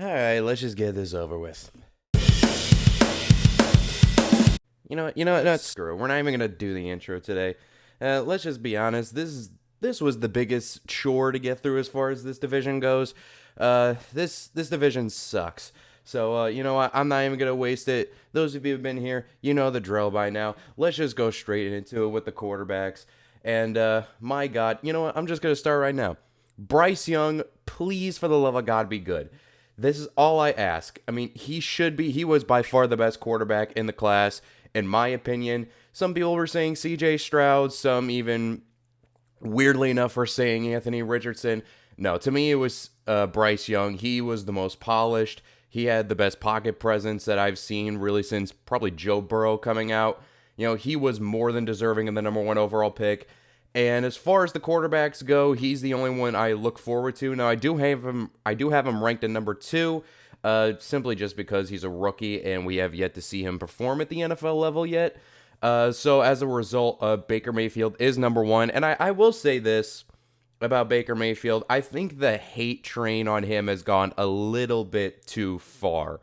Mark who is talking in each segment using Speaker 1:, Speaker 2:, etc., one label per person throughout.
Speaker 1: All right, let's just get this over with. No, screw it. We're not even gonna do the intro today. Let's just be honest. This was the biggest chore to get through as far as this division goes. This division sucks. So you know what? I'm not even gonna waste it. Those of you who've been here, you know the drill by now. Let's just go straight into it with the quarterbacks. And my God, you know what? I'm just gonna start right now. Bryce Young, please, for the love of God, be good. This is all I ask. I mean, he was by far the best quarterback in the class, in my opinion. Some people were saying CJ Stroud, some even weirdly enough were saying Anthony Richardson. No, to me, it was Bryce Young. He was the most polished. He had the best pocket presence that I've seen really since probably Joe Burrow coming out. You know, he was more than deserving of the number one overall pick. And as far as the quarterbacks go, he's the only one I look forward to. Now, I do have him ranked at number 2, simply just because he's a rookie and we have yet to see him perform at the NFL level yet. So as a result, Baker Mayfield is number 1. And I will say this about Baker Mayfield. I think the hate train on him has gone a little bit too far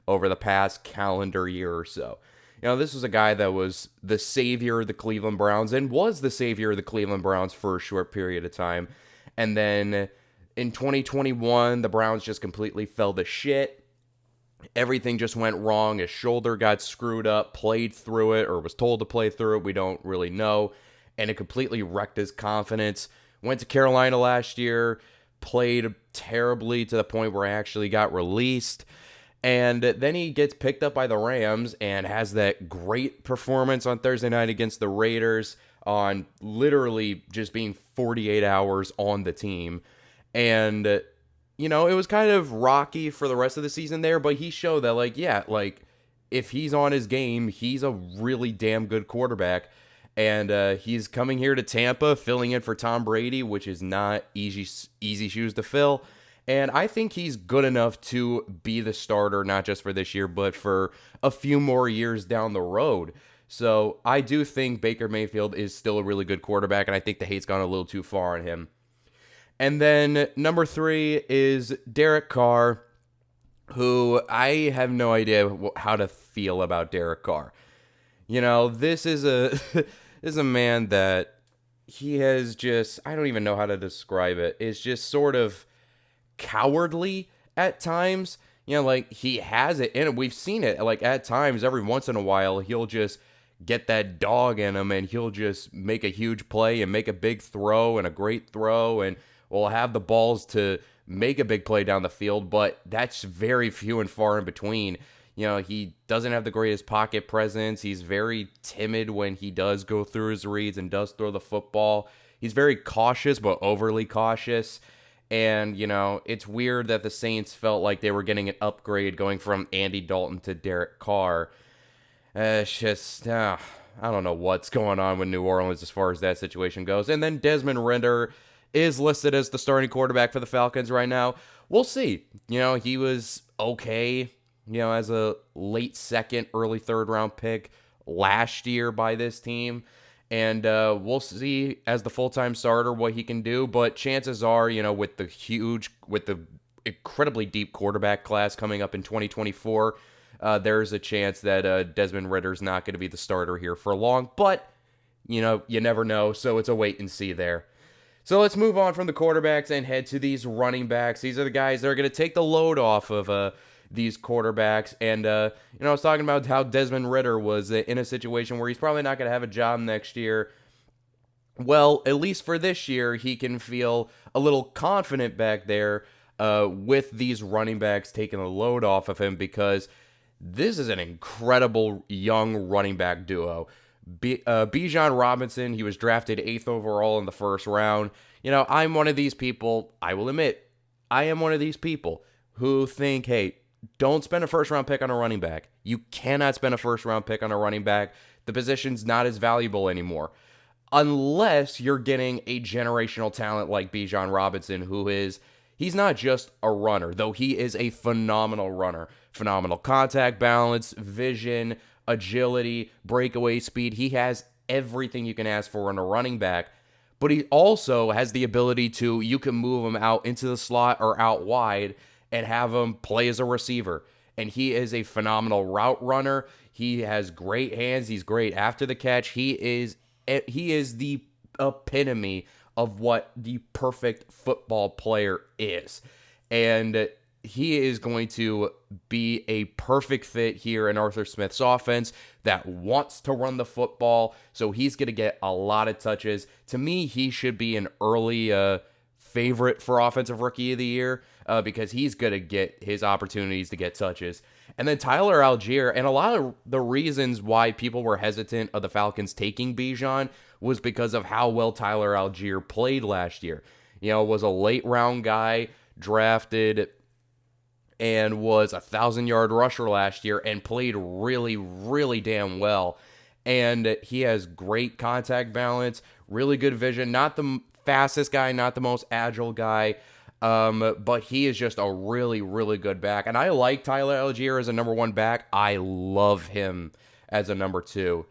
Speaker 1: over the past calendar year or so. You know, this was a guy that was the savior of the Cleveland Browns and was the savior of the Cleveland Browns for a short period of time. And then in 2021, the Browns just completely fell to shit. Everything just went wrong. His shoulder got screwed up, played through it, or was told to play through it. We don't really know. And it completely wrecked his confidence. Went to Carolina last year, played terribly to the point where he actually got released. And then he gets picked up by the Rams and has that great performance on Thursday night against the Raiders on literally just being 48 hours on the team. And, you know, it was kind of rocky for the rest of the season there, but he showed that, if he's on his game, he's a really damn good quarterback. And he's coming here to Tampa, filling in for Tom Brady, which is not easy shoes to fill. And I think he's good enough to be the starter, not just for this year, but for a few more years down the road. So I do think Baker Mayfield is still a really good quarterback, and I think the hate's gone a little too far on him. And then number 3 is Derek Carr, who I have no idea how to feel about Derek Carr. You know, this is a this is a man that he has just, I don't even know how to describe it. It's just sort of cowardly at times. You know, like, he has it in it. We've seen it. Like, at times, every once in a while, he'll just get that dog in him and he'll just make a huge play and make a big throw and a great throw, and will have the balls to make a big play down the field, but that's very few and far in between. You know, he doesn't have the greatest pocket presence. He's very timid when he does go through his reads and does throw the football. He's very cautious, but overly cautious. And, you know, it's weird that the Saints felt like they were getting an upgrade going from Andy Dalton to Derek Carr. It's just, I don't know what's going on with New Orleans as far as that situation goes. And then Desmond Ridder is listed as the starting quarterback for the Falcons right now. We'll see. You know, he was okay, you know, as a late second, early third round pick last year by this team. And we'll see as the full-time starter what he can do. But chances are, you know, with the incredibly deep quarterback class coming up in 2024, there's a chance that Desmond Ridder's not going to be the starter here for long. But, you know, you never know. So it's a wait and see there. So let's move on from the quarterbacks and head to these running backs. These are the guys that are going to take the load off of these quarterbacks. And, you know, I was talking about how Desmond Ridder was in a situation where he's probably not going to have a job next year. Well, at least for this year, he can feel a little confident back there with these running backs taking the load off of him, because this is an incredible young running back duo. Bijan Robinson, he was drafted 8th overall in the first round. You know, I'm one of these people, I will admit, I am one of these people who think, hey, don't spend a first-round pick on a running back. You cannot spend a first-round pick on a running back. The position's not as valuable anymore. Unless you're getting a generational talent like Bijan Robinson, he's not just a runner, though he is a phenomenal runner. Phenomenal contact balance, vision, agility, breakaway speed. He has everything you can ask for in a running back. But he also has the ability to, you can move him out into the slot or out wide, and have him play as a receiver. And he is a phenomenal route runner. He has great hands. He's great after the catch. He is the epitome of what the perfect football player is. And he is going to be a perfect fit here in Arthur Smith's offense that wants to run the football. So he's going to get a lot of touches. To me, he should be an early favorite for Offensive Rookie of the Year because he's going to get his opportunities to get touches. And then Tyler Algier, and a lot of the reasons why people were hesitant of the Falcons taking Bijan was because of how well Tyler Algier played last year. Was a late round guy, drafted, and was a 1,000-yard rusher last year and played really, really damn well. And he has great contact balance, really good vision, not the fastest guy, not the most agile guy, but he is just a really, really good back. And I like Tyler Algier as a number 1 back. I love him as a number 2.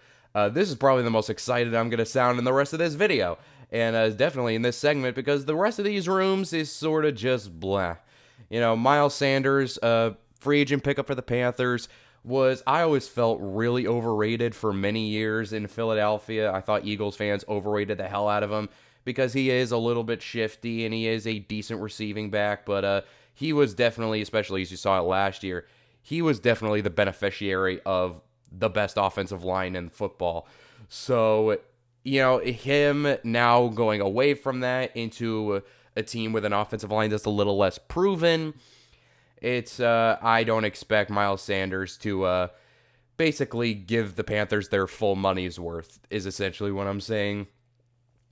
Speaker 1: This is probably the most excited I'm going to sound in the rest of this video, and definitely in this segment, because the rest of these rooms is sort of just blah. Miles Sanders, free agent pickup for the Panthers, I always felt really overrated for many years in Philadelphia. I thought Eagles fans overrated the hell out of him because he is a little bit shifty and he is a decent receiving back, but he was definitely, especially as you saw it last year, he was definitely the beneficiary of the best offensive line in football. So, him now going away from that into a team with an offensive line that's a little less proven, I don't expect Miles Sanders to basically give the Panthers their full money's worth, is essentially what I'm saying.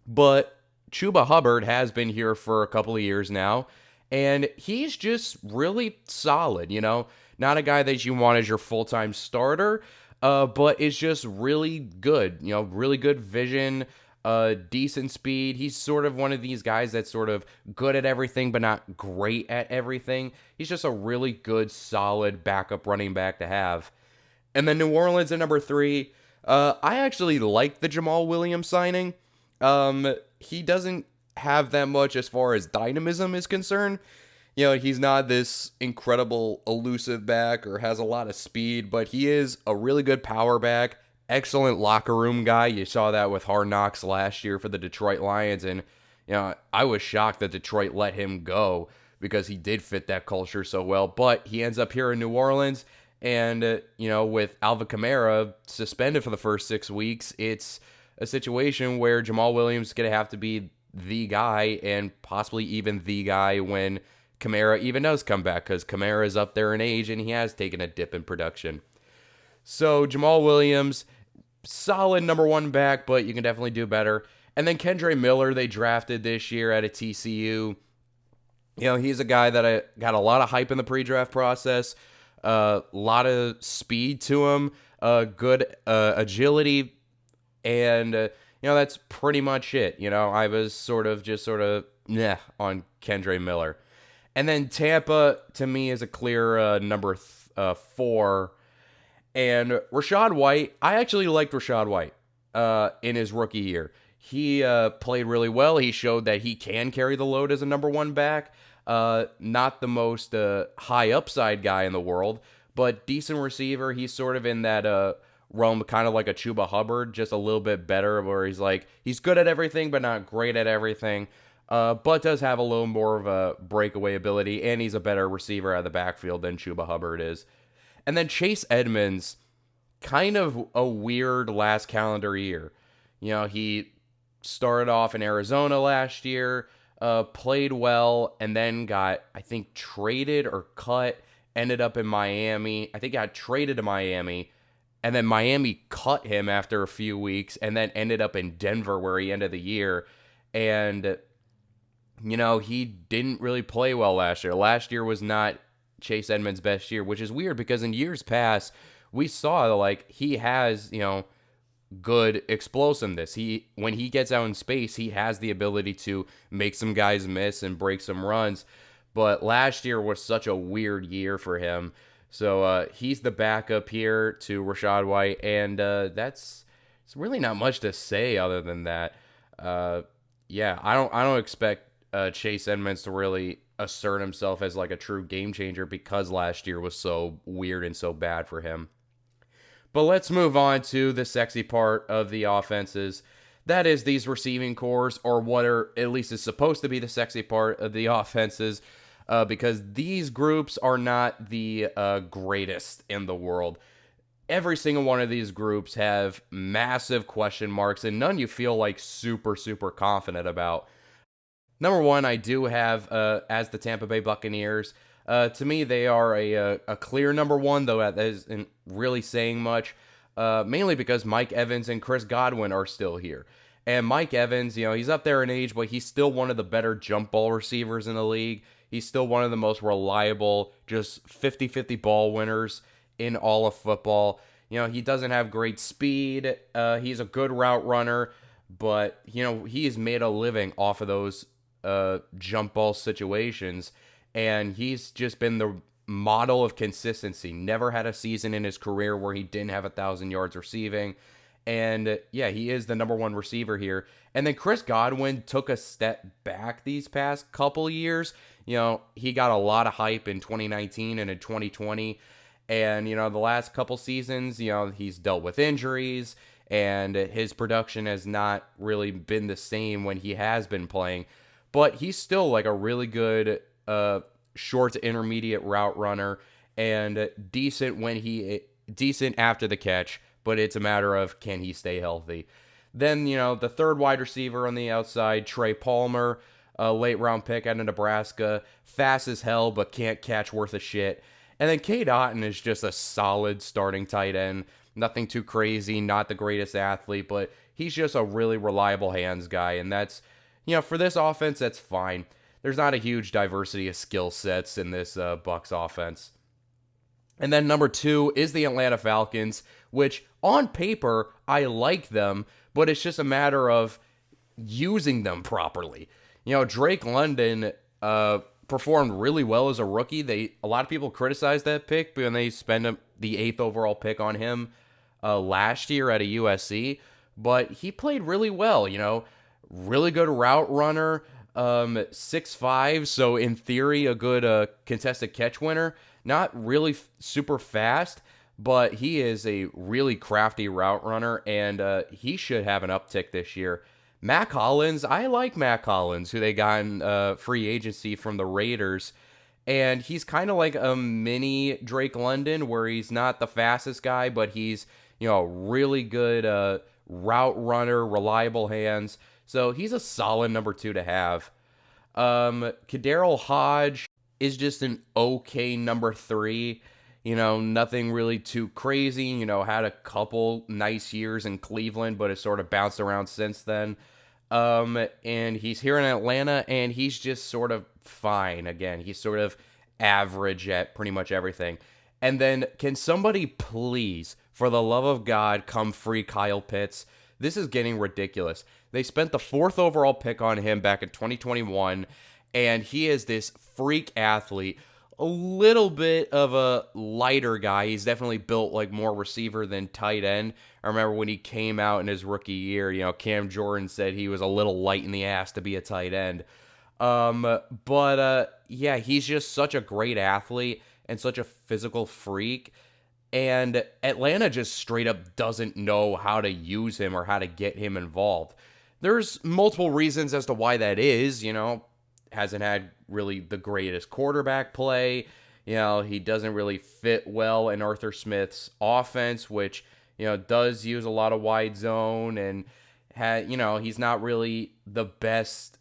Speaker 1: But Chuba Hubbard has been here for a couple of years now, and he's just really solid, Not a guy that you want as your full-time starter, but is just really good, really good vision, decent speed. He's sort of one of these guys that's sort of good at everything, but not great at everything. He's just a really good, solid backup running back to have. And then New Orleans at number 3. I actually like the Jamal Williams signing. He doesn't have that much as far as dynamism is concerned. He's not this incredible elusive back or has a lot of speed, but he is a really good power back, excellent locker room guy. You saw that with Hard Knocks last year for the Detroit Lions, and I was shocked that Detroit let him go because he did fit that culture so well, but he ends up here in New Orleans, and with Alvin Kamara suspended for the first 6 weeks, it's a situation where Jamal Williams is going to have to be the guy, and possibly even the guy when Kamara even does come back, because Kamara is up there in age and he has taken a dip in production. So Jamal Williams, solid number 1 back, but you can definitely do better. And then Kendre Miller, they drafted this year out of TCU. He's a guy that I got a lot of hype in the pre-draft process, a lot of speed to him, good agility, and that's pretty much it. I was sort of on Kendre Miller. And then Tampa, to me, is a clear number 4. And Rachaad White, I actually liked Rachaad White in his rookie year. He played really well. He showed that he can carry the load as a number 1 back. Not the most high upside guy in the world, but decent receiver. He's sort of in that realm, kind of like a Chuba Hubbard, just a little bit better, where he's good at everything, but not great at everything. But does have a little more of a breakaway ability, and he's a better receiver out of the backfield than Chuba Hubbard is. And then Chase Edmonds, kind of a weird last calendar year. He started off in Arizona last year, played well, and then got, I think, traded or cut, ended up in Miami. I think got traded to Miami, and then Miami cut him after a few weeks, and then ended up in Denver where he ended the year. And he didn't really play well last year. Last year was not Chase Edmonds' best year, which is weird because in years past, we saw he has, good explosiveness. When he gets out in space, he has the ability to make some guys miss and break some runs. But last year was such a weird year for him. So he's the backup here to Rachaad White, and it's really not much to say other than that. I don't expect Chase Edmonds to really assert himself as like a true game changer because last year was so weird and so bad for him. But let's move on to the sexy part of the offenses. That is these receiving cores, or what are at least is supposed to be the sexy part of the offenses, because these groups are not the greatest in the world. Every single one of these groups have massive question marks, and none you feel like super, super confident about. Number one, I do have as the Tampa Bay Buccaneers. To me, they are a clear number one, though that isn't really saying much, mainly because Mike Evans and Chris Godwin are still here. And Mike Evans, he's up there in age, but he's still one of the better jump ball receivers in the league. He's still one of the most reliable, just 50-50 ball winners in all of football. He doesn't have great speed. He's a good route runner, but, he has made a living off of those jump ball situations, and he's just been the model of consistency. Never had a season in his career where he didn't have 1,000 yards receiving, and yeah, he is the number one receiver here. And then Chris Godwin took a step back these past couple years. He got a lot of hype in 2019 and in 2020, and the last couple seasons, he's dealt with injuries, and his production has not really been the same when he has been playing. But he's still like a really good short to intermediate route runner, and decent after the catch, but it's a matter of can he stay healthy. Then, the third wide receiver on the outside, Trey Palmer, a late round pick out of Nebraska, fast as hell but can't catch worth a shit. And then Cade Otton is just a solid starting tight end. Nothing too crazy, not the greatest athlete, but he's just a really reliable hands guy, and that's for this offense, that's fine. There's not a huge diversity of skill sets in this Bucs offense. And then number two is the Atlanta Falcons, which on paper, I like them, but it's just a matter of using them properly. Drake London performed really well as a rookie. A lot of people criticized that pick when they spent the 8th overall pick on him last year at a USC, but he played really well, really good route runner, 6'5", so in theory a good contested catch winner. Not really super fast, but he is a really crafty route runner, and he should have an uptick this year. Mac Hollins, I like Mac Hollins, who they got in free agency from the Raiders, and he's kind of like a mini Drake London, where he's not the fastest guy, but he's really good route runner, reliable hands. So he's a solid number two to have. Kaderil Hodge is just an okay number three. Nothing really too crazy. Had a couple nice years in Cleveland, but has sort of bounced around since then. And he's here in Atlanta, and he's just sort of fine. Again, he's sort of average at pretty much everything. And then can somebody please, for the love of God, come free Kyle Pitts? This is getting ridiculous. They spent the 4th overall pick on him back in 2021, and he is this freak athlete. A little bit of a lighter guy. He's definitely built like more receiver than tight end. I remember when he came out in his rookie year, Cam Jordan said he was a little light in the ass to be a tight end. Yeah, he's just such a great athlete and such a physical freak. And Atlanta just straight up doesn't know how to use him or how to get him involved. There's multiple reasons as to why that is. Hasn't had really the greatest quarterback play. He doesn't really fit well in Arthur Smith's offense, which, does use a lot of wide zone, and he's not really the best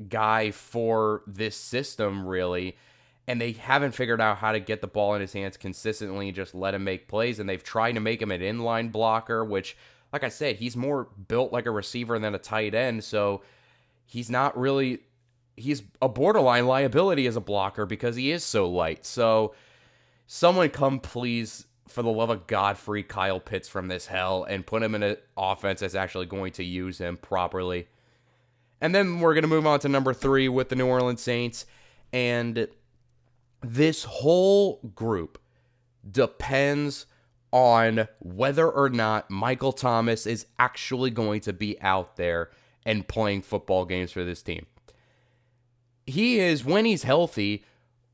Speaker 1: guy for this system, really. And they haven't figured out how to get the ball in his hands consistently and just let him make plays. And they've tried to make him an inline blocker, which, like I said, he's more built like a receiver than a tight end. So he's not really, he's a borderline liability as a blocker because he is so light. So someone come please, for the love of God, free Kyle Pitts from this hell and put him in an offense that's actually going to use him properly. And then we're going to move on to number 3 with the New Orleans Saints. And this whole group depends on whether or not Michael Thomas is actually going to be out there and playing football games for this team. he is, when he's healthy,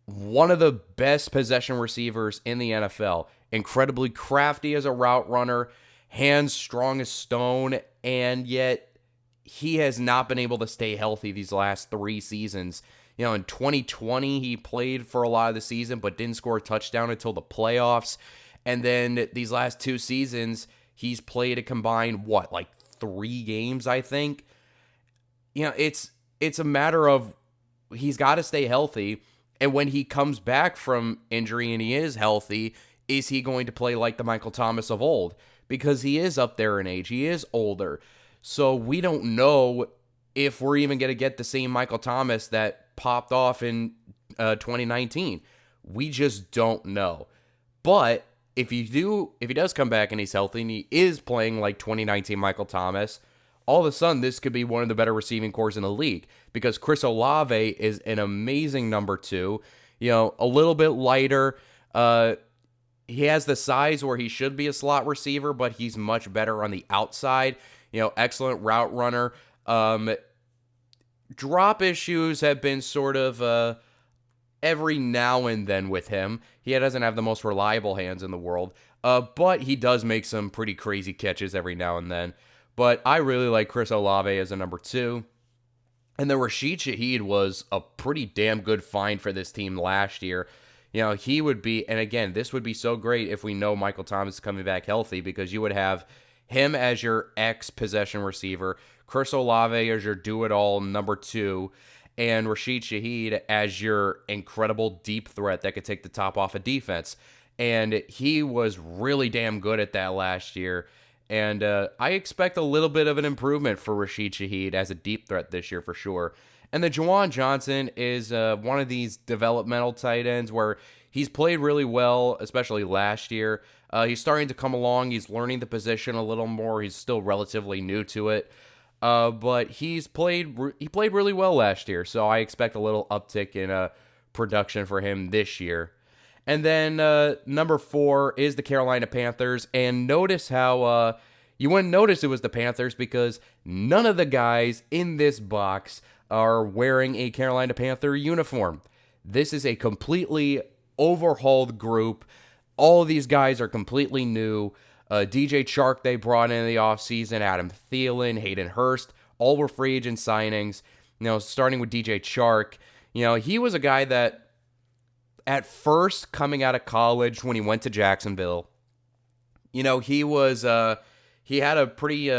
Speaker 1: one of the best possession receivers in the NFL. Incredibly crafty as a route runner, hands strong as stone, and yet he has not been able to stay healthy these last 3 seasons. In 2020, he played for a lot of the season, but didn't score a touchdown until the playoffs. And then these last 2 seasons, he's played a combined, like 3 games, I think. It's a matter of he's got to stay healthy. And when he comes back from injury and he is healthy, is he going to play like the Michael Thomas of old? Because he is up there in age. He is older. So we don't know if we're even going to get the same Michael Thomas that popped off in 2019. We just don't know. But if he does come back and he's healthy and he is playing like 2019 Michael Thomas, all of a sudden this could be one of the better receiving corps in the league, because Chris Olave is an amazing number 2. A little bit lighter. He has the size where he should be a slot receiver, but he's much better on the outside. Excellent route runner. Drop issues have been sort of every now and then with him. He doesn't have the most reliable hands in the world, but he does make some pretty crazy catches every now and then. But I really like Chris Olave as a number 2. And then Rashid Shaheed was a pretty damn good find for this team last year. He would be, and again, this would be so great if we know Michael Thomas is coming back healthy, because you would have him as your possession receiver, Chris Olave as your do-it-all number 2, and Rashid Shaheed as your incredible deep threat that could take the top off a defense. And he was really damn good at that last year. And I expect a little bit of an improvement for Rashid Shaheed as a deep threat this year for sure. And then Juwan Johnson is one of these developmental tight ends where he's played really well, especially last year. He's starting to come along. He's learning the position a little more. He's still relatively new to it. But he played really well last year, so I expect a little uptick in production for him this year. And then number 4 is the Carolina Panthers. And notice how you wouldn't notice it was the Panthers, because none of the guys in this box are wearing a Carolina Panther uniform. This is a completely overhauled group. All of these guys are completely new. DJ Chark they brought in the offseason, Adam Thielen, Hayden Hurst, all were free agent signings. Starting with DJ Chark, he was a guy that at first coming out of college when he went to Jacksonville, he had a pretty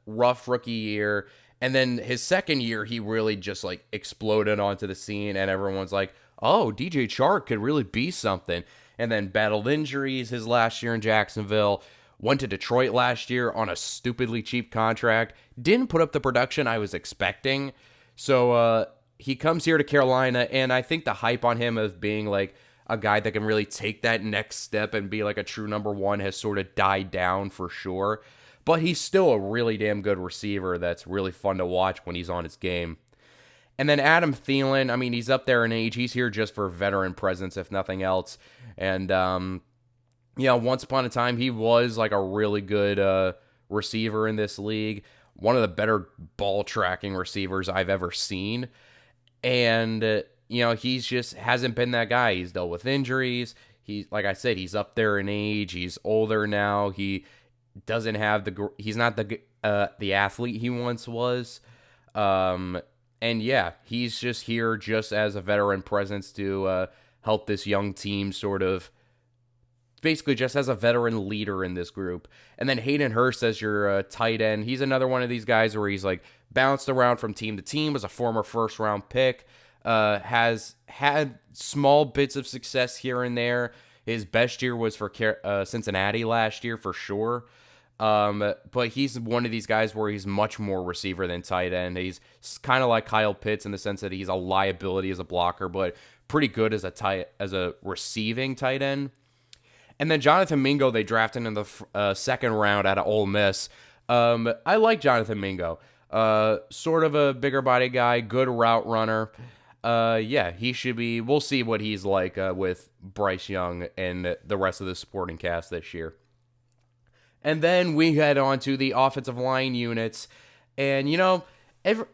Speaker 1: rough rookie year. And then his second year, he really just exploded onto the scene, and everyone's like, oh, DJ Chark could really be something. And then battled injuries his last year in Jacksonville, went to Detroit last year on a stupidly cheap contract, didn't put up the production I was expecting. So he comes here to Carolina, and I think the hype on him of being a guy that can really take that next step and be a true number 1 has sort of died down for sure. But he's still a really damn good receiver that's really fun to watch when he's on his game. And then Adam Thielen, he's up there in age. He's here just for veteran presence, if nothing else. And, once upon a time, he was a really good receiver in this league. One of the better ball tracking receivers I've ever seen. And, he's just hasn't been that guy. He's dealt with injuries. Like I said, he's up there in age. He's older now. He doesn't have he's not the athlete he once was. And yeah, he's just here just as a veteran presence to help this young team sort of basically just as a veteran leader in this group. And then Hayden Hurst as your tight end. He's another one of these guys where he's bounced around from team to team, was a former first round pick, has had small bits of success here and there. His best year was for Cincinnati last year for sure. But he's one of these guys where he's much more receiver than tight end. He's kind of like Kyle Pitts in the sense that he's a liability as a blocker, but pretty good as a receiving tight end. And then Jonathan Mingo, they drafted in the second round out of Ole Miss. I like Jonathan Mingo. Sort of a bigger body guy, good route runner. Yeah, he should be. We'll see what he's like with Bryce Young and the rest of the supporting cast this year. And then we head on to the offensive line units. And,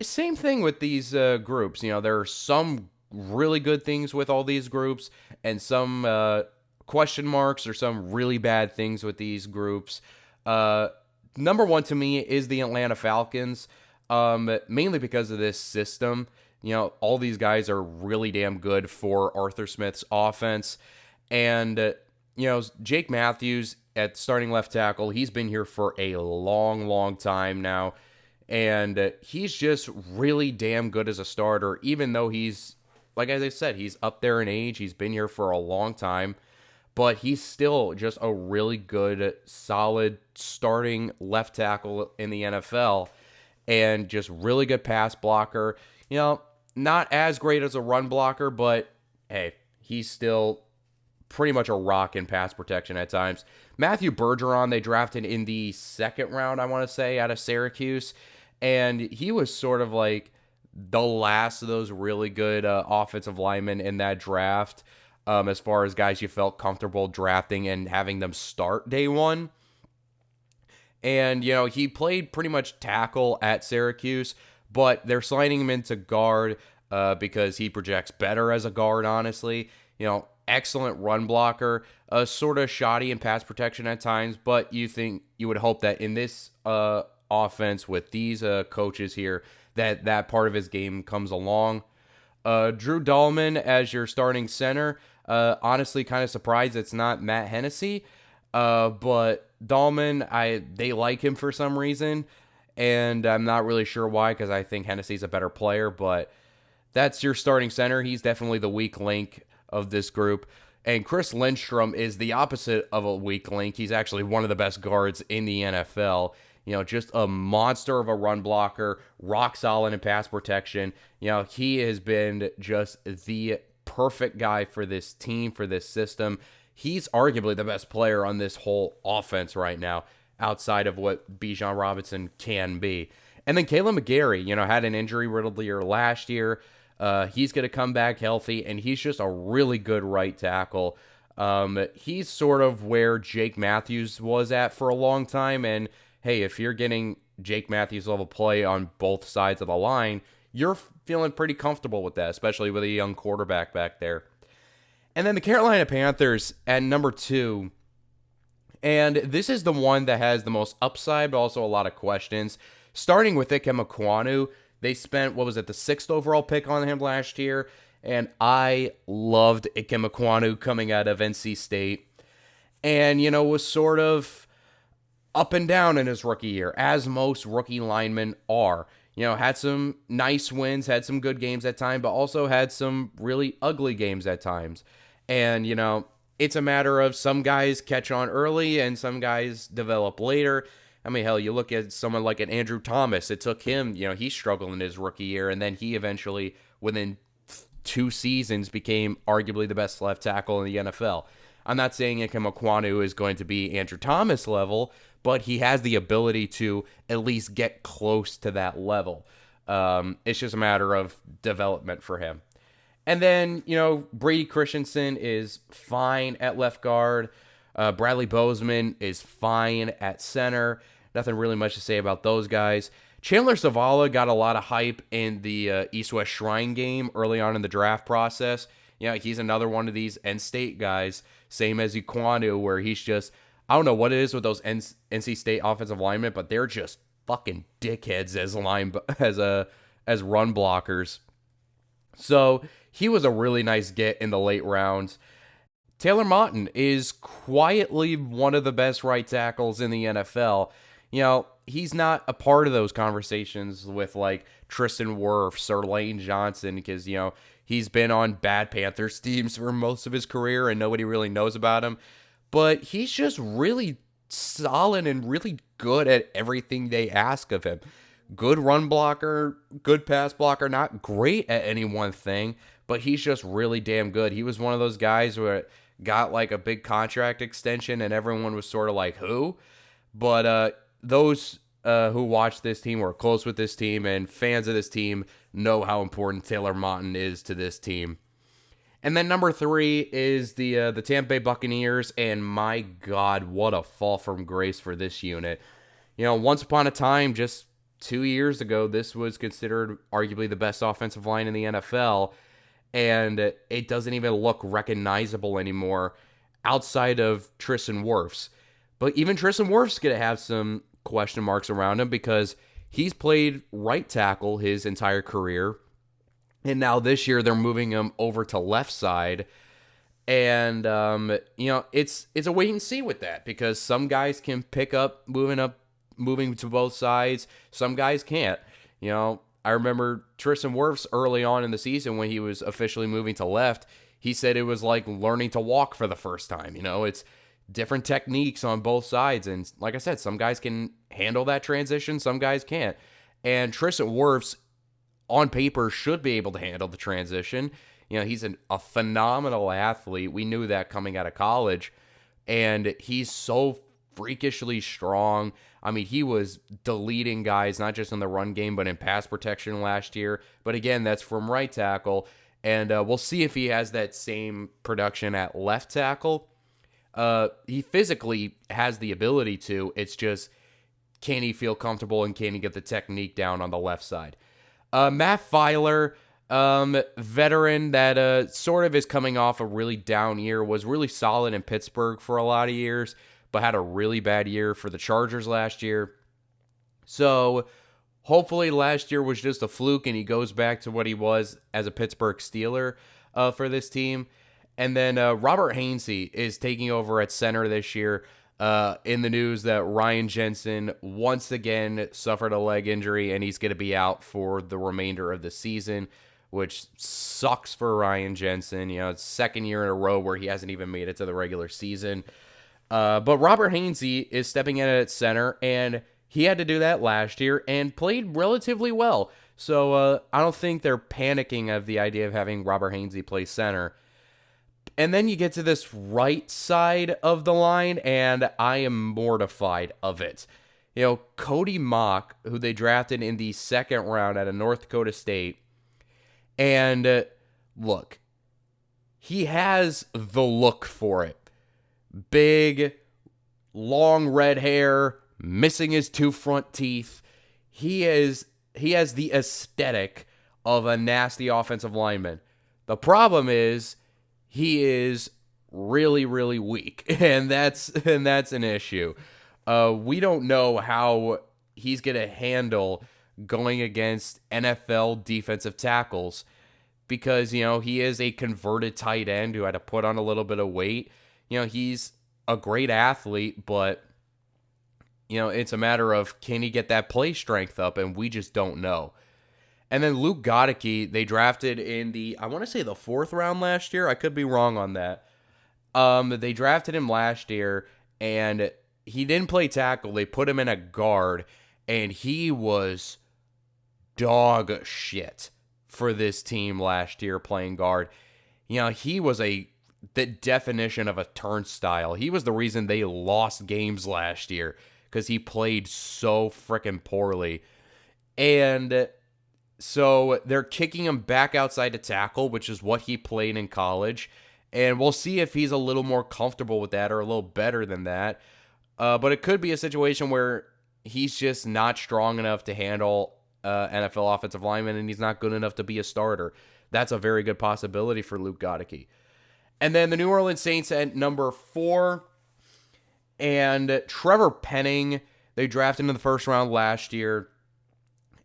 Speaker 1: Same thing with these groups. There are some really good things with all these groups, and some question marks or some really bad things with these groups. Uh, Number one to me is the Atlanta Falcons, mainly because of this system. All these guys are really damn good for Arthur Smith's offense. And, Jake Matthews at starting left tackle, he's been here for a long, long time now. And he's just really damn good as a starter, even though he's, like as I said, he's up there in age. He's been here for a long time. But he's still just a really good, solid starting left tackle in the NFL. And just really good pass blocker. Not as great as a run blocker, but hey, he's still pretty much a rock in pass protection at times. Matthew Bergeron, they drafted in the second round, I want to say, out of Syracuse. And he was sort of like the last of those really good offensive linemen in that draft, as far as guys you felt comfortable drafting and having them start day one. And, he played pretty much tackle at Syracuse, but they're sliding him into guard because he projects better as a guard, honestly. Excellent run blocker, sort of shoddy in pass protection at times, but you would hope that in this offense with these coaches here, that part of his game comes along. Drew Dahlman as your starting center. Honestly, kind of surprised it's not Matt Hennessy, but Dahlman, they like him for some reason, and I'm not really sure why, because I think Hennessy's a better player, but that's your starting center. He's definitely the weak link of this group. And Chris Lindstrom is the opposite of a weak link. He's actually one of the best guards in the NFL. Just a monster of a run blocker, rock solid in pass protection. He has been just the perfect guy for this team, for this system. He's arguably the best player on this whole offense right now, outside of what Bijan Robinson can be. And then Kaleb McGary, had an injury-riddled year last year. He's going to come back healthy, and he's just a really good right tackle. He's sort of where Jake Matthews was at for a long time, and hey, if you're getting Jake Matthews level play on both sides of the line, you're feeling pretty comfortable with that, especially with a young quarterback back there. And then the Carolina Panthers at number 2. And this is the one that has the most upside, but also a lot of questions. Starting with Ikem Ekwonu, they spent, the 6th overall pick on him last year. And I loved Ikem Ekwonu coming out of NC State. And, was sort of up and down in his rookie year, as most rookie linemen are. Had some nice wins, had some good games at times, but also had some really ugly games at times. And, it's a matter of some guys catch on early and some guys develop later. I mean, hell, you look at someone like an Andrew Thomas. It took him, he struggled in his rookie year, and then he eventually, within 2 seasons, became arguably the best left tackle in the NFL. I'm not saying Ikem Ekwonu is going to be Andrew Thomas level, but he has the ability to at least get close to that level. It's just a matter of development for him. And then, Brady Christensen is fine at left guard. Bradley Bozeman is fine at center. Nothing really much to say about those guys. Chandler Zavala got a lot of hype in the East-West Shrine game early on in the draft process. He's another one of these N-State guys, same as Ekwonu, where he's just, I don't know what it is with those NC State offensive linemen, but they're just fucking dickheads as run blockers. So he was a really nice get in the late rounds. Taylor Motton is quietly one of the best right tackles in the NFL. He's not a part of those conversations with like Tristan Wirfs or Lane Johnson because, he's been on bad Panthers teams for most of his career and nobody really knows about him. But he's just really solid and really good at everything they ask of him. Good run blocker, good pass blocker, not great at any one thing, but he's just really damn good. He was one of those guys who got like a big contract extension and everyone was sort of like, who? But those who watch this team or are close with this team and fans of this team know how important Taylor Motton is to this team. And then number 3 is the Tampa Bay Buccaneers, and my God, what a fall from grace for this unit. Once upon a time, just 2 years ago, this was considered arguably the best offensive line in the NFL, and it doesn't even look recognizable anymore outside of Tristan Wirfs. But even Tristan Wirfs going to have some question marks around him because he's played right tackle his entire career, and now this year they're moving him over to left side. And it's a wait and see with that because some guys can pick up moving to both sides. Some guys can't. I remember Tristan Wirfs early on in the season when he was officially moving to left. He said it was like learning to walk for the first time. It's different techniques on both sides. And like I said, some guys can handle that transition. Some guys can't. And Tristan Wirfs, on paper, should be able to handle the transition. He's a phenomenal athlete. We knew that coming out of college. And he's so freakishly strong. I mean, he was deleting guys, not just in the run game, but in pass protection last year. But again, that's from right tackle. And we'll see if he has that same production at left tackle. He physically has the ability to. It's just, can he feel comfortable and can he get the technique down on the left side? Matt Filer, veteran that sort of is coming off a really down year, was really solid in Pittsburgh for a lot of years, but had a really bad year for the Chargers last year. So hopefully last year was just a fluke and he goes back to what he was as a Pittsburgh Steeler for this team. And then Robert Hainsey is taking over at center this year. In the news that Ryan Jensen once again suffered a leg injury and he's going to be out for the remainder of the season, which sucks for Ryan Jensen. It's second year in a row where he hasn't even made it to the regular season. But Robert Hainsey is stepping in at center, and he had to do that last year and played relatively well. So I don't think they're panicking of the idea of having Robert Hainsey play center. And then you get to this right side of the line, and I am mortified of it. Cody Mock, who they drafted in the second round out of North Dakota State, and look, he has the look for it. Big, long red hair, missing his two front teeth. He has the aesthetic of a nasty offensive lineman. The problem is he is really, really weak, and that's an issue. We don't know how he's going to handle going against NFL defensive tackles because, he is a converted tight end who had to put on a little bit of weight. He's a great athlete, but, it's a matter of can he get that play strength up, and we just don't know. And then Luke Goedeke, they drafted in I want to say the 4th round last year. I could be wrong on that. They drafted him last year, and he didn't play tackle. They put him in a guard, and he was dog shit for this team last year playing guard. He was the definition of a turnstile. He was the reason they lost games last year because he played so freaking poorly. And so they're kicking him back outside to tackle, which is what he played in college. And we'll see if he's a little more comfortable with that or a little better than that. But it could be a situation where he's just not strong enough to handle NFL offensive linemen and he's not good enough to be a starter. That's a very good possibility for Luke Goedeke. And then the New Orleans Saints at number 4. And Trevor Penning, they drafted in the first round last year.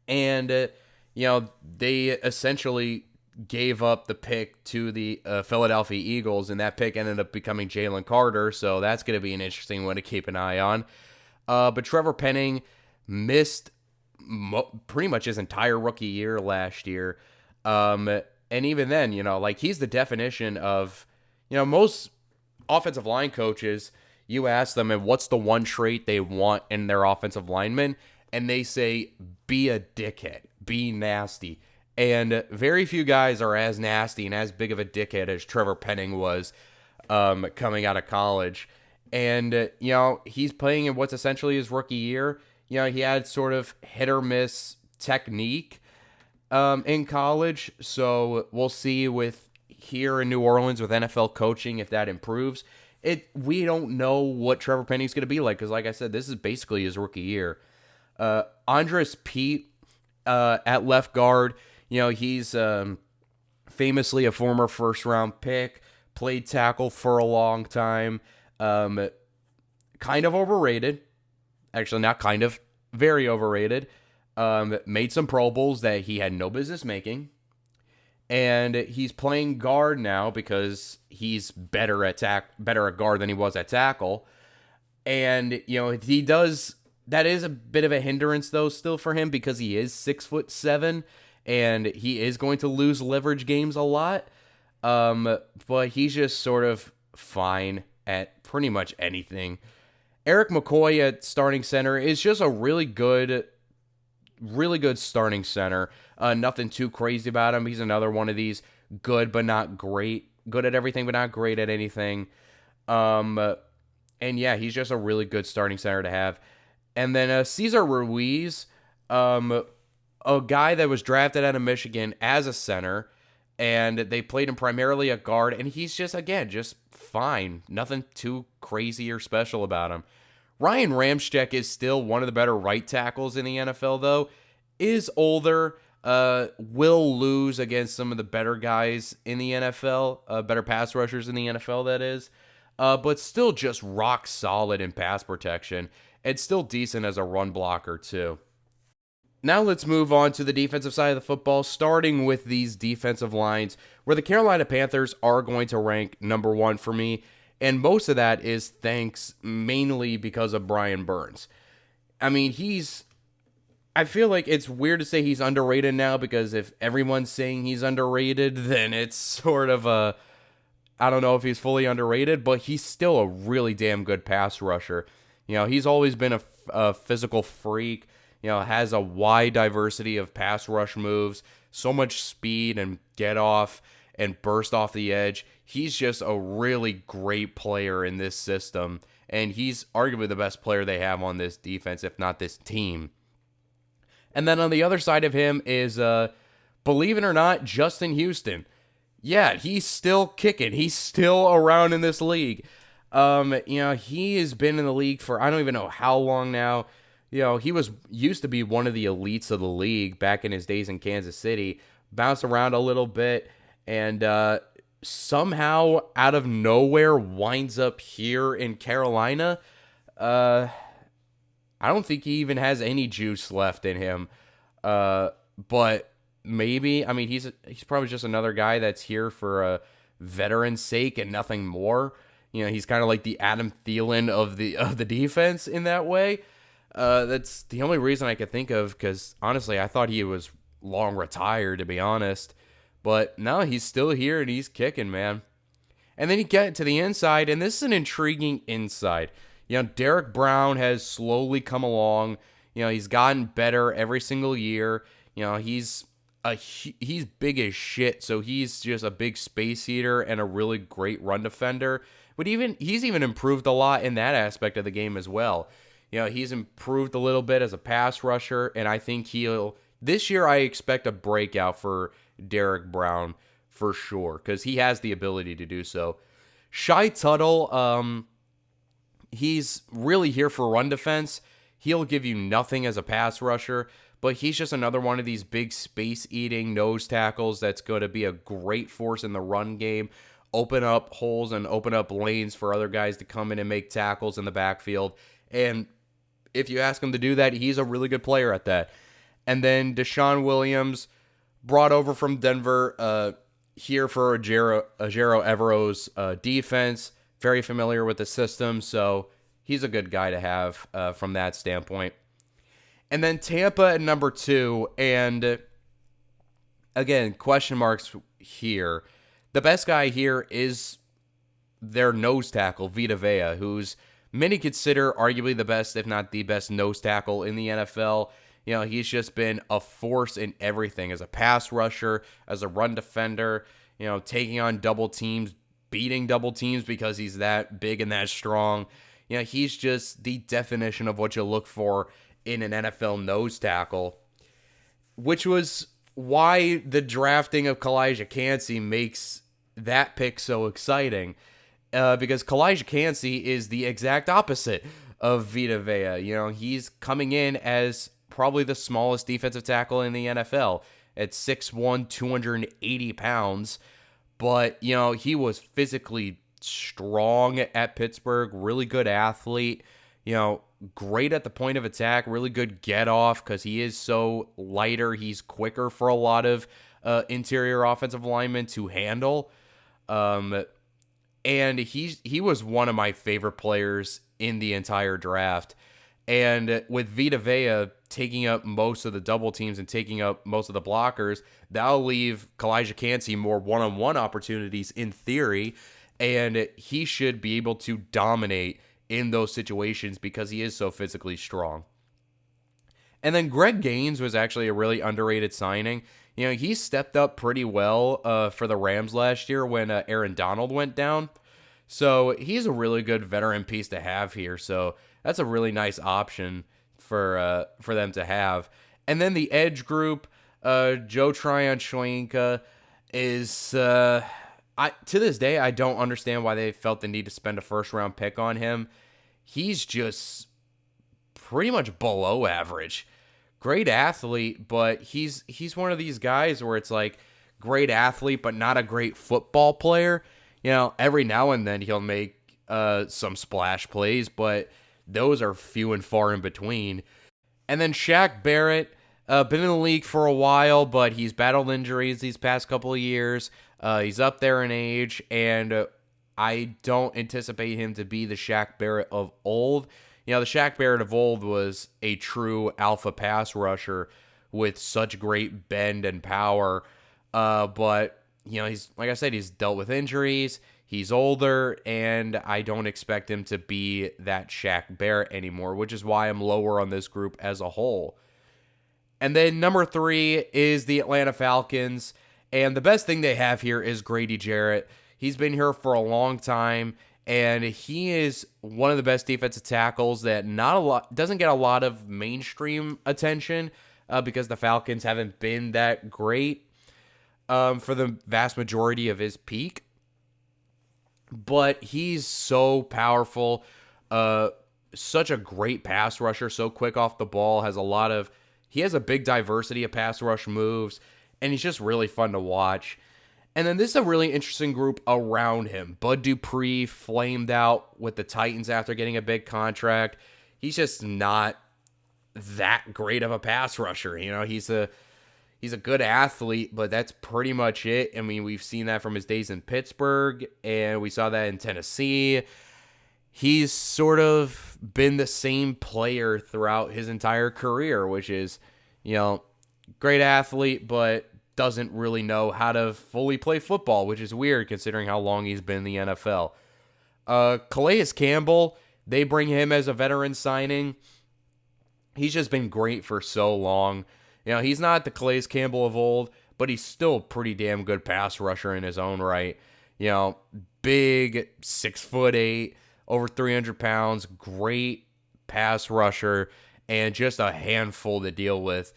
Speaker 1: And they essentially gave up the pick to the Philadelphia Eagles, and that pick ended up becoming Jalen Carter, so that's going to be an interesting one to keep an eye on. But Trevor Penning missed pretty much his entire rookie year last year. And even then, he's the definition of, most offensive line coaches, you ask them, and what's the one trait they want in their offensive lineman? And they say, be a dickhead, be nasty. And very few guys are as nasty and as big of a dickhead as Trevor Penning was coming out of college. And, he's playing in what's essentially his rookie year. He had sort of hit or miss technique in college. So we'll see with here in New Orleans with NFL coaching if that improves. We don't know what Trevor Penning's going to be like because, like I said, this is basically his rookie year. Andres Pete at left guard. He's famously a former first-round pick, played tackle for a long time. Kind of overrated. Actually, not kind of. Very overrated. Made some Pro Bowls that he had no business making. And he's playing guard now because he's better at guard than he was at tackle. And, he does... That is a bit of a hindrance, though, still for him because he is 6'7", and he is going to lose leverage games a lot. But he's just sort of fine at pretty much anything. Eric McCoy at starting center is just a really good starting center. Nothing too crazy about him. He's another one of these good but not great. Good at everything but not great at anything. And yeah, he's just a really good starting center to have. And then Cesar Ruiz, a guy that was drafted out of Michigan as a center, and they played him primarily at guard, and he's just fine. Nothing too crazy or special about him. Ryan Ramczyk is still one of the better right tackles in the NFL, though. Is older, will lose against some of the better guys in the NFL, better pass rushers in the NFL, that is. But still just rock solid in pass protection. And still decent as a run blocker, too. Now let's move on to the defensive side of the football, starting with these defensive lines, where the Carolina Panthers are going to rank number 1 for me, and most of that is thanks mainly because of Brian Burns. I mean, I feel like it's weird to say he's underrated now, because if everyone's saying he's underrated, then it's sort of I don't know if he's fully underrated, but he's still a really damn good pass rusher. He's always been a physical freak, has a wide diversity of pass rush moves, so much speed and get off and burst off the edge. He's just a really great player in this system, and he's arguably the best player they have on this defense, if not this team. And then on the other side of him is, believe it or not, Justin Houston. Yeah, he's still kicking. He's still around in this league. He has been in the league for I don't even know how long now. He used to be one of the elites of the league back in his days in Kansas City. Bounced around a little bit and somehow out of nowhere winds up here in Carolina. I don't think he even has any juice left in him. But maybe, I mean, he's probably just another guy that's here for a veteran's sake and nothing more. He's kind of like the Adam Thielen of the defense in that way. That's the only reason I could think of, because honestly, I thought he was long retired, to be honest. But no, he's still here and he's kicking, man. And then you get to the inside, and this is an intriguing inside. Derek Brown has slowly come along. He's gotten better every single year. He's big as shit, so he's just a big space eater and a really great run defender. But he's even improved a lot in that aspect of the game as well. He's improved a little bit as a pass rusher, and I think this year I expect a breakout for Derek Brown for sure, because he has the ability to do so. Shy Tuttle, he's really here for run defense. He'll give you nothing as a pass rusher, but he's just another one of these big space-eating nose tackles that's going to be a great force in the run game, open up holes and open up lanes for other guys to come in and make tackles in the backfield. And if you ask him to do that, he's a really good player at that. And then Deshaun Williams, brought over from Denver, here for Ejiro Evero's defense. Very familiar with the system, so he's a good guy to have from that standpoint. And then Tampa at number 2, and again, question marks here. The best guy here is their nose tackle, Vita Vea, who's many consider arguably the best, if not the best, nose tackle in the NFL. He's just been a force in everything, as a pass rusher, as a run defender, taking on double teams, beating double teams because he's that big and that strong. He's just the definition of what you look for in an NFL nose tackle, which was why the drafting of Kalijah Kancey makes that pick so exciting, because Kalijah Kancey is the exact opposite of Vita Vea. He's coming in as probably the smallest defensive tackle in the NFL at 6'1", 280 pounds. But, he was physically strong at Pittsburgh, really good athlete, great at the point of attack, really good get off because he is so lighter. He's quicker for a lot of interior offensive linemen to handle. And he was one of my favorite players in the entire draft. And with Vita Vea taking up most of the double teams and taking up most of the blockers, that'll leave Kalijah Kancey more one-on-one opportunities in theory, and he should be able to dominate in those situations because he is so physically strong. And then Greg Gaines was actually a really underrated signing. He stepped up pretty well for the Rams last year when Aaron Donald went down. So he's a really good veteran piece to have here. So that's a really nice option for them to have. And then the edge group, Joe Tryon-Shoyinka is, to this day, I don't understand why they felt the need to spend a first-round pick on him. He's just pretty much below average. Great athlete, but he's one of these guys where it's like great athlete, but not a great football player. Every now and then he'll make some splash plays, but those are few and far in between. And then Shaq Barrett, been in the league for a while, but he's battled injuries these past couple of years. He's up there in age, and I don't anticipate him to be the Shaq Barrett of old. The Shaq Barrett of old was a true alpha pass rusher with such great bend and power. But, he's, like I said, he's dealt with injuries. He's older, and I don't expect him to be that Shaq Barrett anymore, which is why I'm lower on this group as a whole. And then number 3 is the Atlanta Falcons, and the best thing they have here is Grady Jarrett. He's been here for a long time, and he is one of the best defensive tackles that doesn't get a lot of mainstream attention because the Falcons haven't been that great for the vast majority of his peak. But he's so powerful, such a great pass rusher, so quick off the ball, he has a big diversity of pass rush moves, and he's just really fun to watch. And then this is a really interesting group around him. Bud Dupree flamed out with the Titans after getting a big contract. He's just not that great of a pass rusher. He's a good athlete, but that's pretty much it. I mean, we've seen that from his days in Pittsburgh, and we saw that in Tennessee. He's sort of been the same player throughout his entire career, which is, great athlete, but doesn't really know how to fully play football, which is weird considering how long he's been in the NFL. Calais Campbell, they bring him as a veteran signing. He's just been great for so long. He's not the Calais Campbell of old, but he's still a pretty damn good pass rusher in his own right. Big, 6'8", over 300 pounds, great pass rusher, and just a handful to deal with.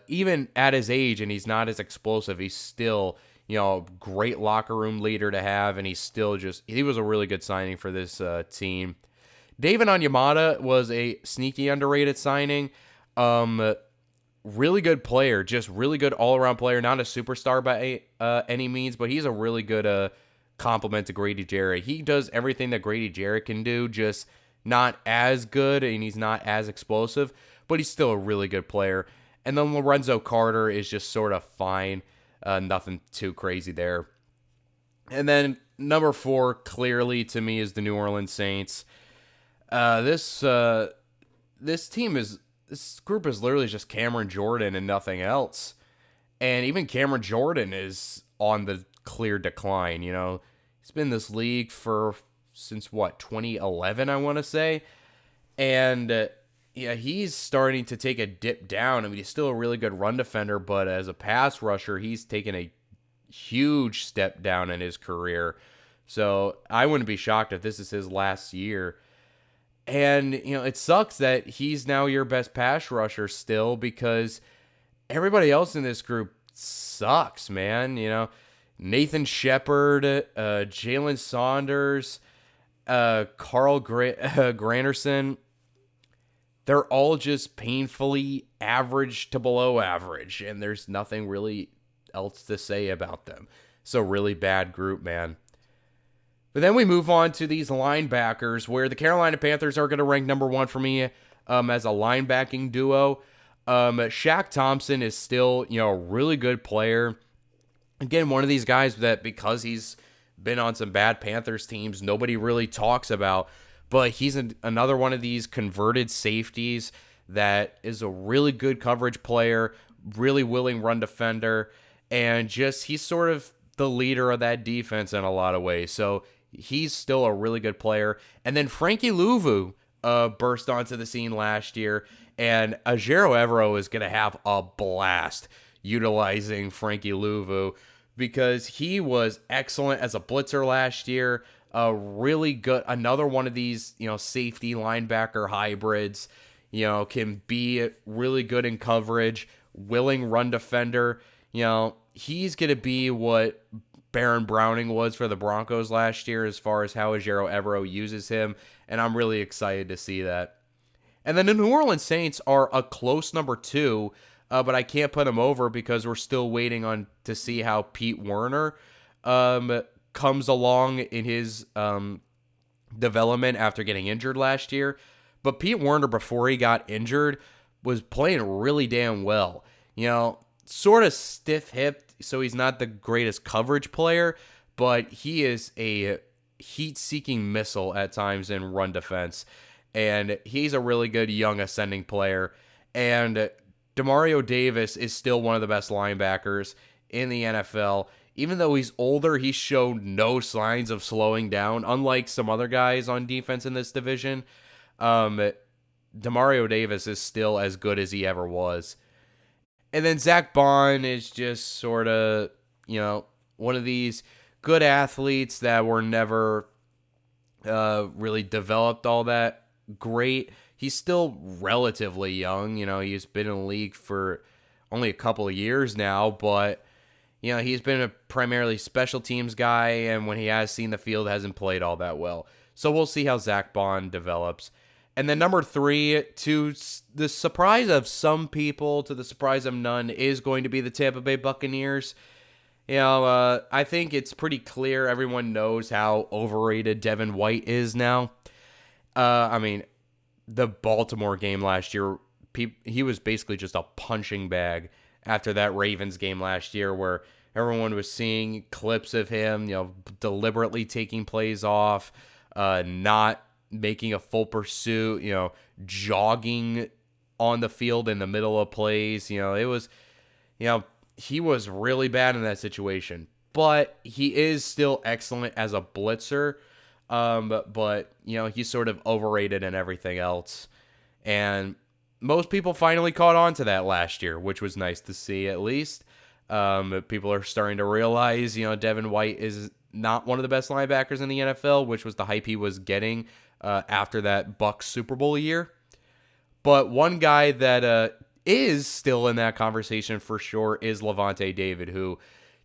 Speaker 1: Even at his age, and he's not as explosive, he's still, a great locker room leader to have, and he was a really good signing for this team. David Onyemata was a sneaky underrated signing. Really good player, just really good all-around player, not a superstar by any means, but he's a really good compliment to Grady Jarrett. He does everything that Grady Jarrett can do, just not as good, and he's not as explosive, but he's still a really good player. And then Lorenzo Carter is just sort of fine. Nothing too crazy there. And then number 4, clearly to me, is the New Orleans Saints. This group is literally just Cameron Jordan and nothing else. And even Cameron Jordan is on the clear decline. He's been in this league since 2011, I want to say. And he's starting to take a dip down. I mean, he's still a really good run defender, but as a pass rusher, he's taken a huge step down in his career. So I wouldn't be shocked if this is his last year. And, it sucks that he's now your best pass rusher still because everybody else in this group sucks, man. Nathan Shepard, Jalen Saunders, Carl Granderson, they're all just painfully average to below average, and there's nothing really else to say about them. So really bad group, man. But then we move on to these linebackers, where the Carolina Panthers are going to rank number one for me as a linebacking duo. Shaq Thompson is still, a really good player. Again, one of these guys that, because he's been on some bad Panthers teams, nobody really talks about. But he's another one of these converted safeties that is a really good coverage player, really willing run defender, and just he's sort of the leader of that defense in a lot of ways. So he's still a really good player. And then Frankie Louvu burst onto the scene last year, and Ajero Evero is going to have a blast utilizing Frankie Louvu because he was excellent as a blitzer last year. Really good. Another one of these, safety linebacker hybrids, can be really good in coverage, willing run defender. He's going to be what Baron Browning was for the Broncos last year as far as how Ajero Evero uses him, and I'm really excited to see that. And then the New Orleans Saints are a close number 2, but I can't put them over because we're still waiting on to see how Pete Werner comes along in his development after getting injured last year. But Pete Werner, before he got injured, was playing really damn well. Sort of stiff-hipped, so he's not the greatest coverage player, but he is a heat-seeking missile at times in run defense. And he's a really good young ascending player. And Demario Davis is still one of the best linebackers in the NFL. Even though he's older, he showed no signs of slowing down, unlike some other guys on defense in this division. Demario Davis is still as good as he ever was. And then Zach Bond is just sort of, one of these good athletes that were never really developed all that great. He's still relatively young. He's been in the league for only a couple of years now, but he's been a primarily special teams guy, and when he has seen the field, hasn't played all that well. So we'll see how Zach Bond develops. And then number 3, to the surprise of some people, to the surprise of none, is going to be the Tampa Bay Buccaneers. I think it's pretty clear. Everyone knows how overrated Devin White is now. The Baltimore game last year, he was basically just a punching bag after that Ravens game last year, where everyone was seeing clips of him, deliberately taking plays off, not making a full pursuit, jogging on the field in the middle of plays. It was, he was really bad in that situation. But he is still excellent as a blitzer. But he's sort of overrated in everything else. And most people finally caught on to that last year, which was nice to see at least. People are starting to realize, Devin White is not one of the best linebackers in the NFL, which was the hype he was getting after that Bucs Super Bowl year. But one guy that is still in that conversation for sure is Levante David, who,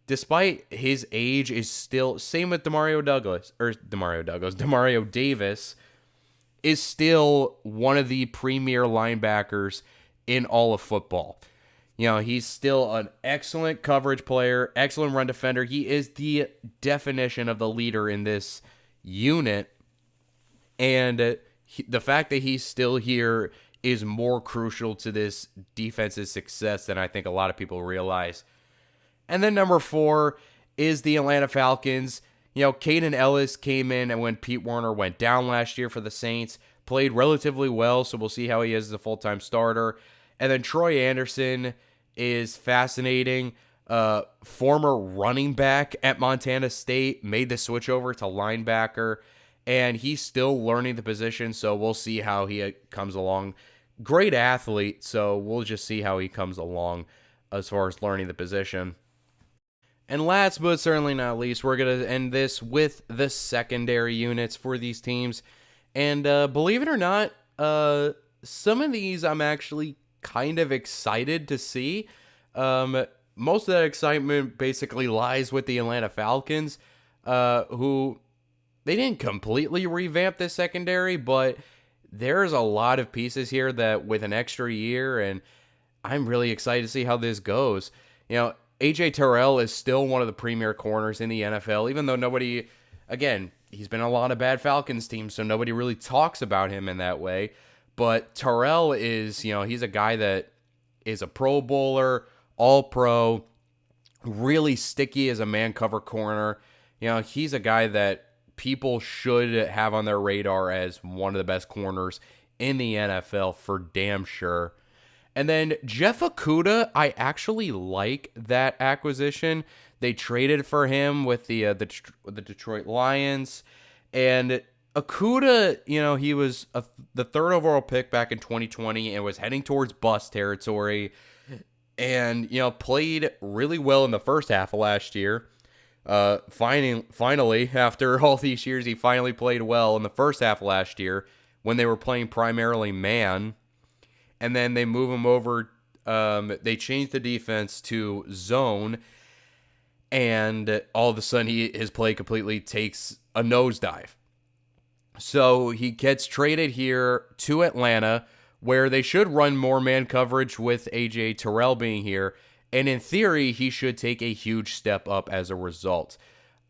Speaker 1: despite his age, is still, same with Demario Davis, is still one of the premier linebackers in all of football. He's still an excellent coverage player, excellent run defender. He is the definition of the leader in this unit. And the fact that he's still here is more crucial to this defense's success than I think a lot of people realize. And then number 4 is the Atlanta Falcons. Caden Ellis came in and when Pete Werner went down last year for the Saints, played relatively well, so we'll see how he is as a full-time starter. And then Troy Anderson is fascinating. Former running back at Montana State, made the switch over to linebacker, and he's still learning the position, so we'll see how he comes along. Great athlete, so we'll just see how he comes along as far as learning the position. And last but certainly not least, we're going to end this with the secondary units for these teams. And believe it or not, some of these I'm actually kind of excited to see. Most of that excitement basically lies with the Atlanta Falcons, who they didn't completely revamp the secondary, but there's a lot of pieces here that with an extra year, and I'm really excited to see how this goes. AJ Terrell is still one of the premier corners in the NFL, even though nobody, again, he's been on a lot of bad Falcons teams, so nobody really talks about him in that way. But Terrell is, he's a guy that is a Pro Bowler, All Pro, really sticky as a man cover corner. He's a guy that people should have on their radar as one of the best corners in the NFL for damn sure. And then Jeff Okudah, I actually like that acquisition. They traded for him with the Detroit Lions, and Okudah, he was the third overall pick back in 2020 and was heading towards bust territory, and played really well in the first half of last year. Finally, after all these years, he finally played well in the first half of last year when they were playing primarily man. And then they move him over. They change the defense to zone, and all of a sudden his play completely takes a nosedive. So he gets traded here to Atlanta, where they should run more man coverage with AJ Terrell being here. And in theory, he should take a huge step up as a result.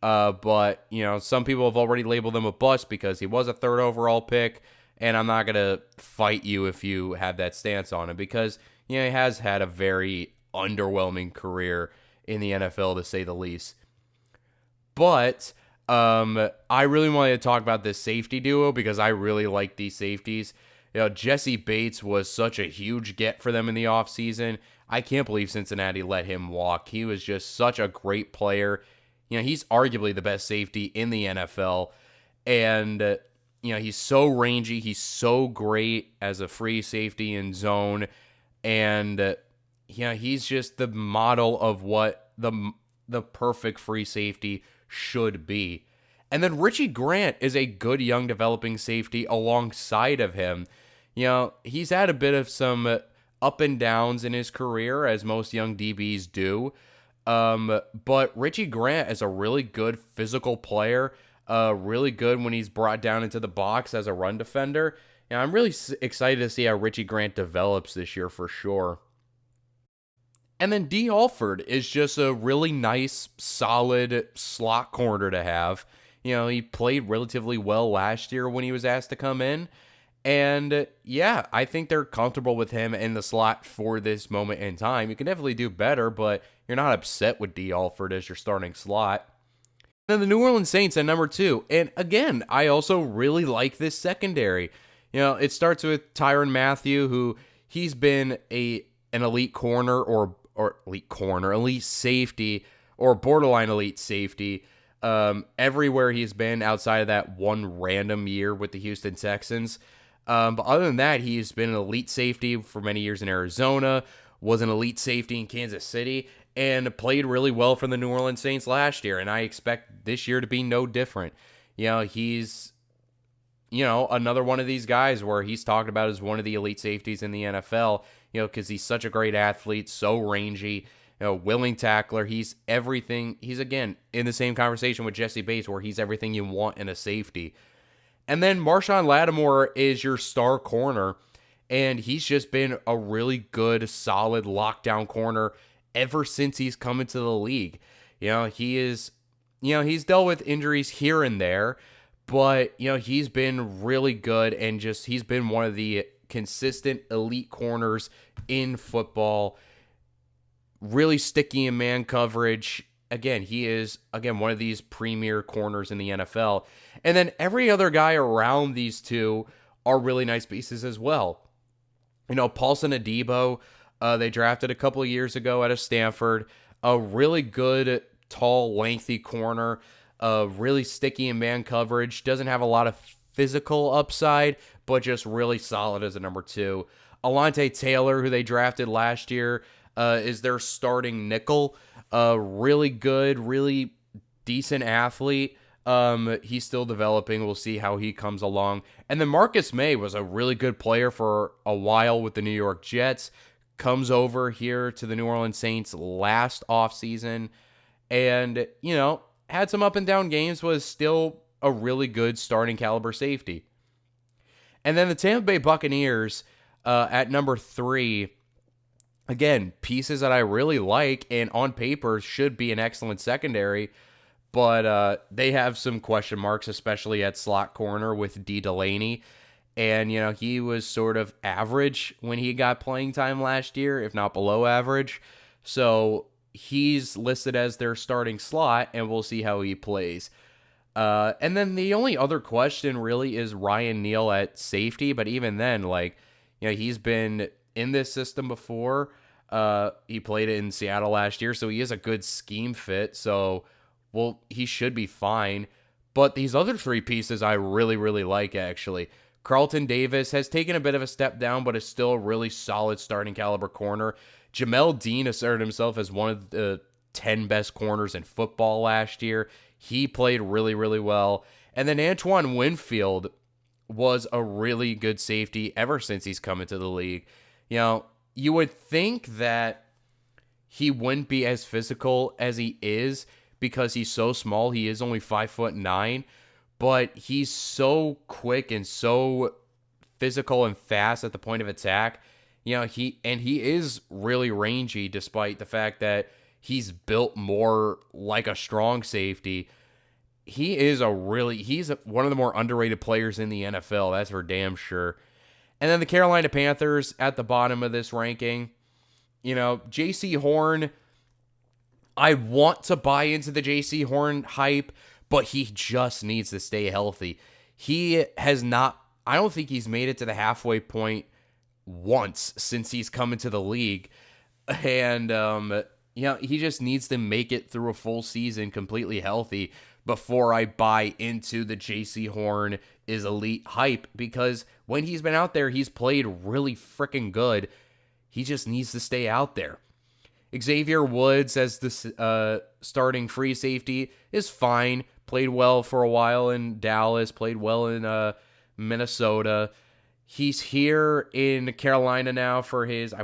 Speaker 1: But, some people have already labeled him a bust because he was a third overall pick. And I'm not going to fight you if you have that stance on him because, he has had a very underwhelming career in the NFL, to say the least. But I really wanted to talk about this safety duo because I really like these safeties. Jesse Bates was such a huge get for them in the offseason. I can't believe Cincinnati let him walk. He was just such a great player. He's arguably the best safety in the NFL. And he's so rangy. He's so great as a free safety in zone. And, he's just the model of what the perfect free safety should be. And then Richie Grant is a good young developing safety alongside of him. He's had a bit of some up and downs in his career, as most young DBs do. But Richie Grant is a really good physical player. Really good when he's brought down into the box as a run defender. I'm really excited to see how Richie Grant develops this year for sure. And then D. Alford is just a really nice, solid slot corner to have. He played relatively well last year when he was asked to come in. And I think they're comfortable with him in the slot for this moment in time. You can definitely do better, but you're not upset with D. Alford as your starting slot. Then the New Orleans Saints at number 2. And again, I also really like this secondary. It starts with Tyrann Mathieu, who he's been an elite corner or elite safety, or borderline elite safety, everywhere he's been outside of that one random year with the Houston Texans. But other than that, he's been an elite safety for many years in Arizona, was an elite safety in Kansas City, and played really well for the New Orleans Saints last year, and I expect this year to be no different. He's, another one of these guys where he's talked about as one of the elite safeties in the NFL, because he's such a great athlete, so rangy, willing tackler. He's everything. He's, again, in the same conversation with Jesse Bates where he's everything you want in a safety. And then Marshawn Lattimore is your star corner, and he's just been a really good, solid lockdown corner ever since he's come into the league. He's dealt with injuries here and there, but, he's been really good, and he's been one of the consistent elite corners in football. Really sticky in man coverage. Again, he is, one of these premier corners in the NFL. And then every other guy around these two are really nice pieces as well. Paulson Adebo, they drafted a couple of years ago out of Stanford. A really good, tall, lengthy corner. Really sticky in man coverage. Doesn't have a lot of physical upside, but just really solid as a number 2. Alontae Taylor, who they drafted last year, is their starting nickel. Really good, really decent athlete. He's still developing. We'll see how he comes along. And then Marcus May was a really good player for a while with the New York Jets. Comes over here to the New Orleans Saints last offseason. And, had some up and down games, was still a really good starting caliber safety. And then the Tampa Bay Buccaneers at number 3. Again, pieces that I really like and on paper should be an excellent secondary, but they have some question marks, especially at slot corner with D. Delaney. And, he was sort of average when he got playing time last year, if not below average. So he's listed as their starting slot, and we'll see how he plays. And then the only other question really is Ryan Neal at safety. But even then, he's been in this system before. He played it in Seattle last year, so he is a good scheme fit. So, he should be fine. But these other 3 pieces I really, really like, actually. Carlton Davis has taken a bit of a step down, but is still a really solid starting caliber corner. Jamel Dean asserted himself as one of the 10 best corners in football last year. He played really, really well. And then Antoine Winfield was a really good safety ever since he's come into the league. You would think that he wouldn't be as physical as he is because he's so small. He is only 5'9", but he's so quick and so physical and fast at the point of attack. He is really rangy despite the fact that he's built more like a strong safety. He's one of the more underrated players in the NFL. That's for damn sure. And then the Carolina Panthers at the bottom of this ranking. J.C. Horn, I want to buy into the J.C. Horn hype, but he just needs to stay healthy. He has not, I don't think he's made it to the halfway point once since he's come into the league. And, he just needs to make it through a full season completely healthy before I buy into the J.C. Horn is elite hype, because when he's been out there, he's played really freaking good. He just needs to stay out there. Xavier Woods as the starting free safety is fine. Played well for a while in Dallas, played well in Minnesota. He's here in Carolina now for his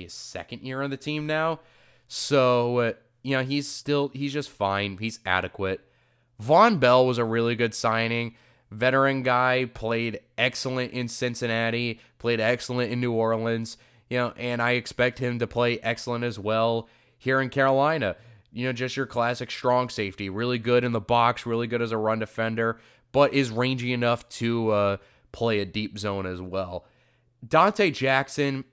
Speaker 1: second year on the team now. So, he's just fine. He's adequate. Von Bell was a really good signing. Veteran guy, played excellent in Cincinnati, played excellent in New Orleans, and I expect him to play excellent as well here in Carolina. Just your classic strong safety, really good in the box, really good as a run defender, but is rangy enough to play a deep zone as well. Dante Jackson,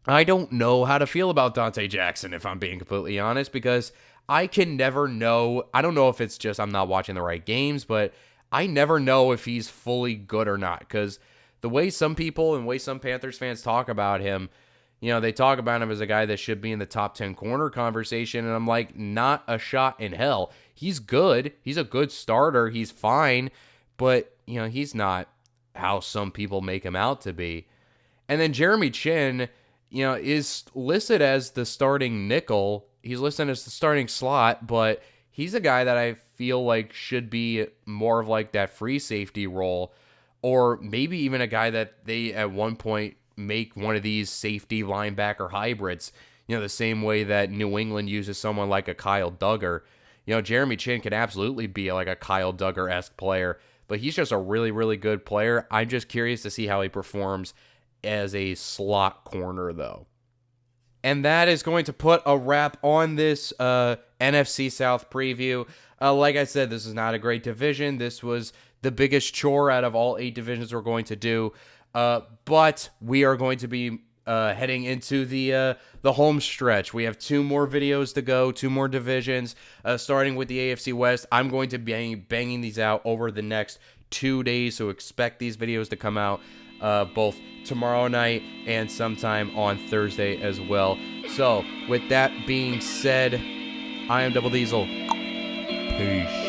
Speaker 1: I don't know how to feel about Dante Jackson, if I'm being completely honest, because I can never know. I don't know if it's just I'm not watching the right games, but I never know if he's fully good or not, because the way some people and way some Panthers fans talk about him, they talk about him as a guy that should be in the top 10 corner conversation, and I'm like, not a shot in hell. He's good. He's a good starter. He's fine, but, he's not how some people make him out to be. And then Jeremy Chin, is listed as the starting nickel. He's listed as the starting slot, but he's a guy that I feel like should be more of like that free safety role, or maybe even a guy that they at one point make one of these safety linebacker hybrids, the same way that New England uses someone like a Kyle Duggar. Jeremy Chin could absolutely be like a Kyle Duggar-esque player, but he's just a really, really good player. I'm just curious to see how he performs as a slot corner, though. And that is going to put a wrap on this NFC South preview. Like I said, this is not a great division. This was the biggest chore out of all 8 divisions we're going to do. But we are going to be heading into the home stretch. We have 2 more videos to go, 2 more divisions, starting with the AFC West. I'm going to be banging these out over the next 2 days, so expect these videos to come out both tomorrow night and sometime on Thursday as well. So, with that being said, I am Double Diesel. Peace.